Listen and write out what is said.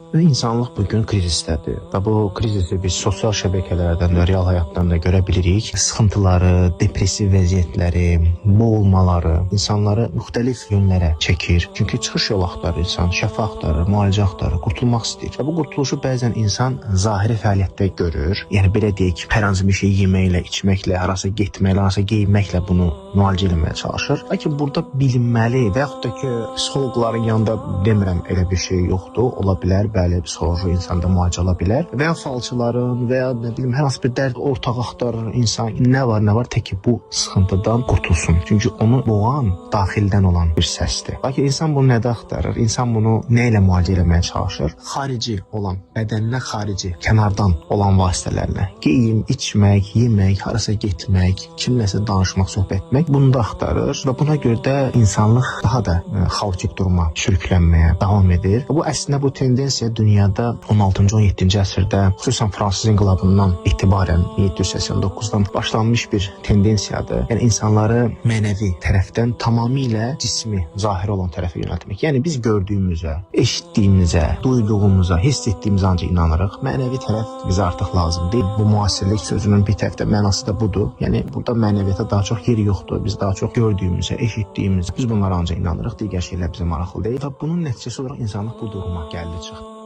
Və insanlıq bugün krizisdədir. Və bu krizisi biz sosial şəbəkələrdən və real həyatdan da görə bilirik. Sıxıntıları, depressiv vəziyyətləri, boğulmaları insanları müxtəlif yönlərə çəkir. Çünki çıxış yolu axtarır insan, şəfa axtarır, müalicə axtarır, qurtulmaq istəyir. Və bu qurtuluşu bəzən insan zahiri fəaliyyətdə görür. Yəni belə deyək, hər hansı bir şey yeməklə, içməklə, harasa getməklə, harasa geyinməklə bunu müalicə etməyə çalışır. Lakin burada bilinməli və yaxud da ki, psixoloqların yanında demirəm elə bir şey yoxdur. Ola bilər, bəli, psixoloji insanda müalicə ala bilər. Və ya falçıların və ya nə bilim, hər hansı bir dərd ortaq axtarır insan. Nə var, tək ki bu sıxıntıdan qurtulsun. Çünki onu boğan daxildən olan bir səsdir. Lakin insan bunu nədə axtarır? İnsan bunu nə ilə müalicə etməyə çalışır? Xarici olan, bədəndən xarici, kənardan olan vasitələrlə. Geyim, içmək, yemək, harasa getmək, kimləsə danışmaq, söhbət etmək bunu da axtarır və buna görə də insanlıq daha da xaotik duruma sürüklənməyə davam edir. Bu əslində bu tendensiya dünyada 16-cı 17-ci əsrdə xüsusən fransız inqilabından etibarən 1789-dan başlanmış bir tendensiyadır. Yəni insanları mənəvi tərəfdən tamamilə cismi, zahiri olan tərəfə yönəltmək. Yəni biz gördüyümüzə, eşitdiyimizə, duyduğumuza, hiss etdiyimizə ancaq inanırıq. Mənəvi tərəf bizə artıq lazım deyil. Bu müasirlik sözünün bir tərəfdə mənası da budur. Yəni burada mənəviyyata daha çox yer yoxdur. Biz daha çox gördüyümüzə, eşitdiyimizə, biz bunlara ancaq inanırıq. Digər şeylər bizə maraqlı deyil. Və bunun nəticəsi olaraq insanlıq bu duruma gəldi çıxdı.